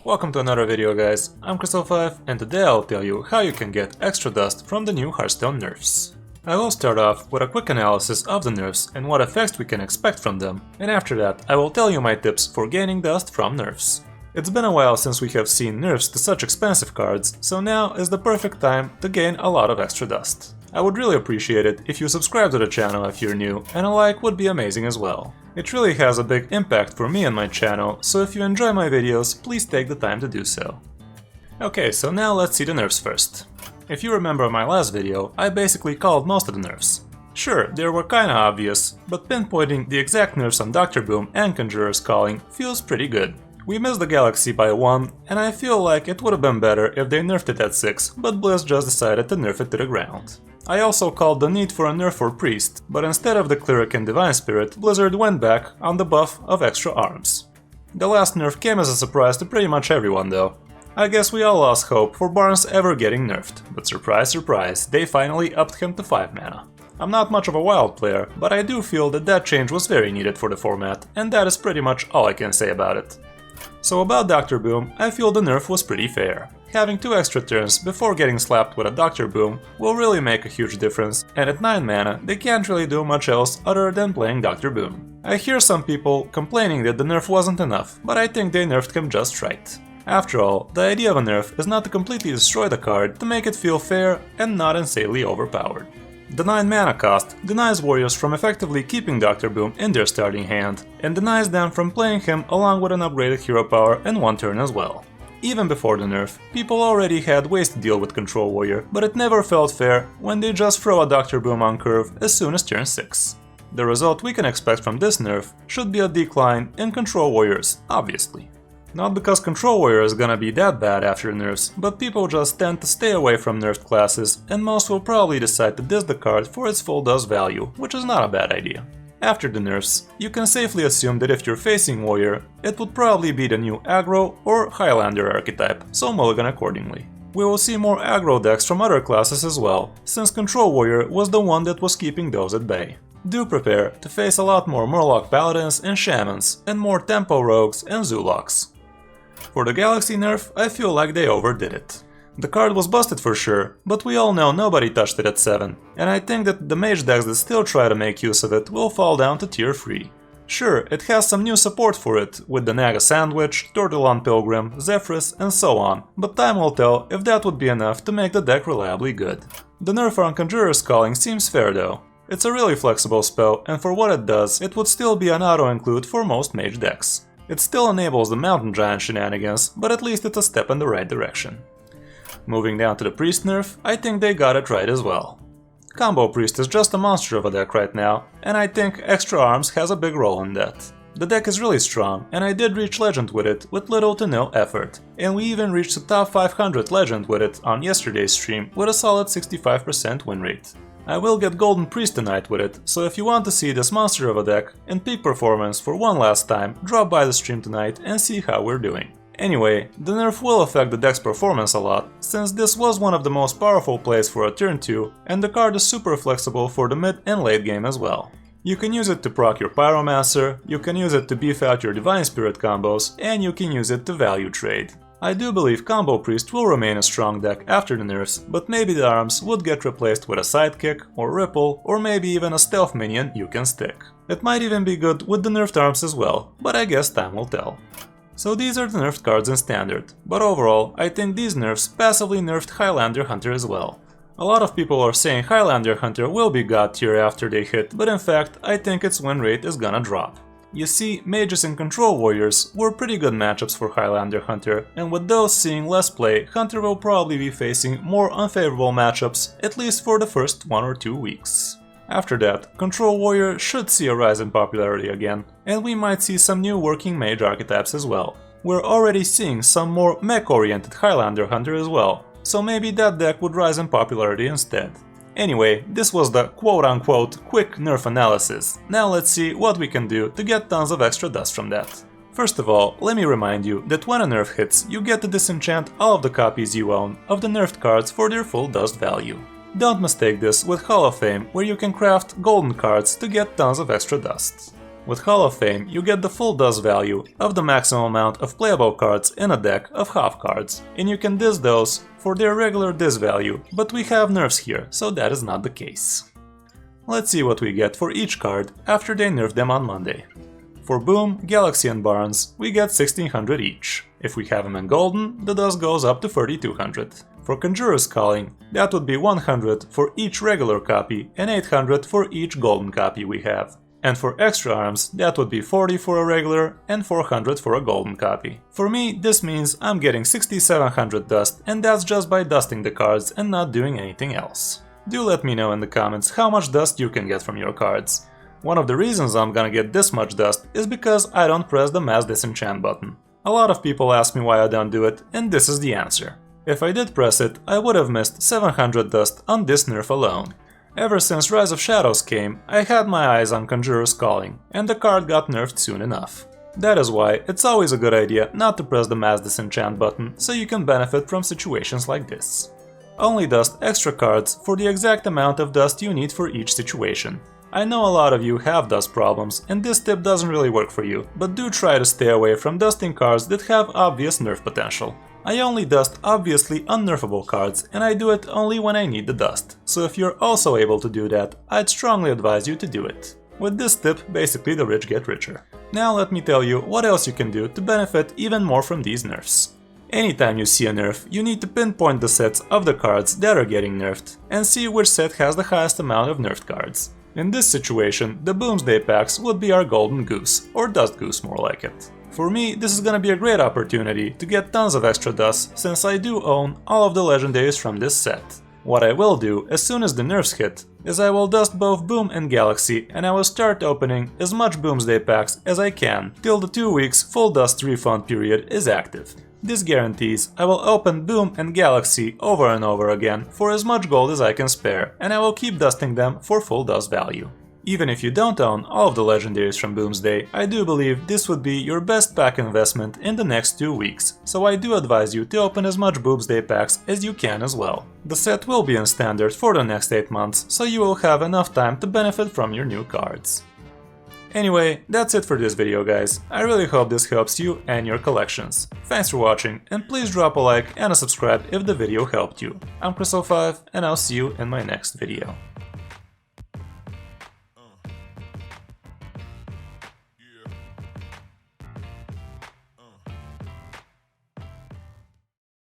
Welcome to another video, guys. I'm Crystal5 and today I'll tell you how you can get extra dust from the new Hearthstone nerfs. I will start off with a quick analysis of the nerfs and what effects we can expect from them, and after that I will tell you my tips for gaining dust from nerfs. It's been a while since we have seen nerfs to such expensive cards, so now is the perfect time to gain a lot of extra dust. I would really appreciate it if you subscribe to the channel if you're new, and a like would be amazing as well. It really has a big impact for me and my channel, so if you enjoy my videos, please take the time to do so. Okay, so now let's see the nerfs first. If you remember my last video, I basically called most of the nerfs. Sure, they were kinda obvious, but pinpointing the exact nerfs on Dr. Boom and Conjurer's Calling feels pretty good. We missed the Galaxy by 1, and I feel like it would have been better if they nerfed it at 6, but Blizz just decided to nerf it to the ground. I also called the need for a nerf for Priest, but instead of the Cleric and Divine Spirit, Blizzard went back on the buff of extra arms. The last nerf came as a surprise to pretty much everyone though. I guess we all lost hope for Barnes ever getting nerfed, but surprise surprise, they finally upped him to 5 mana. I'm not much of a wild player, but I do feel that that change was very needed for the format, and that is pretty much all I can say about it. So about Dr. Boom, I feel the nerf was pretty fair. Having 2 extra turns before getting slapped with a Dr. Boom will really make a huge difference, and at 9 mana they can't really do much else other than playing Dr. Boom. I hear some people complaining that the nerf wasn't enough, but I think they nerfed him just right. After all, the idea of a nerf is not to completely destroy the card, to make it feel fair and not insanely overpowered. The 9 mana cost denies warriors from effectively keeping Dr. Boom in their starting hand, and denies them from playing him along with an upgraded hero power in 1 turn as well. Even before the nerf, people already had ways to deal with Control Warrior, but it never felt fair when they just throw a Dr. Boom on curve as soon as turn 6. The result we can expect from this nerf should be a decline in Control Warriors, obviously. Not because Control Warrior is gonna be that bad after nerfs, but people just tend to stay away from nerfed classes, and most will probably decide to diss the card for its full dust value, which is not a bad idea. After the nerfs, you can safely assume that if you're facing Warrior, it would probably be the new Aggro or Highlander archetype, so mulligan accordingly. We will see more aggro decks from other classes as well, since Control Warrior was the one that was keeping those at bay. Do prepare to face a lot more Murloc Paladins and Shamans, and more Tempo Rogues and Zulaks. For the Galaxy nerf, I feel like they overdid it. The card was busted for sure, but we all know nobody touched it at 7, and I think that the mage decks that still try to make use of it will fall down to tier 3. Sure, it has some new support for it, with the Naga Sandwich, Tortulon Pilgrim, Zephrys and so on, but time will tell if that would be enough to make the deck reliably good. The nerf on Conjurer's Calling seems fair though. It's a really flexible spell, and for what it does, it would still be an auto-include for most mage decks. It still enables the Mountain Giant shenanigans, but at least it's a step in the right direction. Moving down to the Priest nerf, I think they got it right as well. Combo Priest is just a monster of a deck right now, and I think Extra Arms has a big role in that. The deck is really strong, and I did reach Legend with it with little to no effort, and we even reached the top 500 Legend with it on yesterday's stream with a solid 65% win rate. I will get Golden Priest tonight with it, so if you want to see this monster of a deck in peak performance for one last time, drop by the stream tonight and see how we're doing. Anyway, the nerf will affect the deck's performance a lot, since this was one of the most powerful plays for a turn 2, and the card is super flexible for the mid and late game as well. You can use it to proc your Pyromancer, you can use it to beef out your Divine Spirit combos, and you can use it to value trade. I do believe Combo Priest will remain a strong deck after the nerfs, but maybe the arms would get replaced with a Sidekick, or Ripple, or maybe even a stealth minion you can stick. It might even be good with the nerfed arms as well, but I guess time will tell. So these are the nerfed cards in Standard, but overall I think these nerfs passively nerfed Highlander Hunter as well. A lot of people are saying Highlander Hunter will be God tier after they hit, but in fact I think its win rate is gonna drop. You see, Mages and Control Warriors were pretty good matchups for Highlander Hunter, and with those seeing less play, Hunter will probably be facing more unfavorable matchups, at least for the first 1 or 2 weeks. After that, Control Warrior should see a rise in popularity again, and we might see some new working mage archetypes as well. We're already seeing some more mech-oriented Highlander Hunter as well, so maybe that deck would rise in popularity instead. Anyway, this was the quote-unquote quick nerf analysis. Now let's see what we can do to get tons of extra dust from that. First of all, let me remind you that when a nerf hits, you get to disenchant all of the copies you own of the nerfed cards for their full dust value. Don't mistake this with Hall of Fame, where you can craft golden cards to get tons of extra dust. With Hall of Fame, you get the full dust value of the maximum amount of playable cards in a deck of half cards, and you can diss those for their regular diss value, but we have nerfs here, so that is not the case. Let's see what we get for each card after they nerf them on Monday. For Boom, Galaxy and Barnes, we get 1600 each. If we have them in Golden, the dust goes up to 3200. For Conjurer's Calling, that would be 100 for each regular copy and 800 for each Golden copy we have. And for Extra Arms, that would be 40 for a regular and 400 for a Golden copy. For me, this means I'm getting 6700 dust, and that's just by dusting the cards and not doing anything else. Do let me know in the comments how much dust you can get from your cards. One of the reasons I'm gonna get this much dust is because I don't press the Mass Disenchant button. A lot of people ask me why I don't do it, and this is the answer. If I did press it, I would have missed 700 dust on this nerf alone. Ever since Rise of Shadows came, I had my eyes on Conjurer's Calling, and the card got nerfed soon enough. That is why it's always a good idea not to press the Mass Disenchant button, so you can benefit from situations like this. Only dust extra cards for the exact amount of dust you need for each situation. I know a lot of you have dust problems, and this tip doesn't really work for you, but do try to stay away from dusting cards that have obvious nerf potential. I only dust obviously unnerfable cards, and I do it only when I need the dust, so if you're also able to do that, I'd strongly advise you to do it. With this tip, basically the rich get richer. Now let me tell you what else you can do to benefit even more from these nerfs. Anytime you see a nerf, you need to pinpoint the sets of the cards that are getting nerfed, and see which set has the highest amount of nerfed cards. In this situation, the Boomsday packs would be our Golden Goose, or Dust Goose more like it. For me, this is gonna be a great opportunity to get tons of extra dust, since I do own all of the legendaries from this set. What I will do as soon as the nerfs hit, is I will dust both Boom and Galaxy, and I will start opening as much Boomsday packs as I can till the 2 weeks full dust refund period is active. This guarantees I will open Boom and Galaxy over and over again for as much gold as I can spare, and I will keep dusting them for full dust value. Even if you don't own all of the legendaries from Boomsday, I do believe this would be your best pack investment in the next 2 weeks, so I do advise you to open as much Boomsday packs as you can as well. The set will be in standard for the next 8 months, so you will have enough time to benefit from your new cards. Anyway, that's it for this video guys, I really hope this helps you and your collections. Thanks for watching, and please drop a like and a subscribe if the video helped you. I'm Crystal5, and I'll see you in my next video.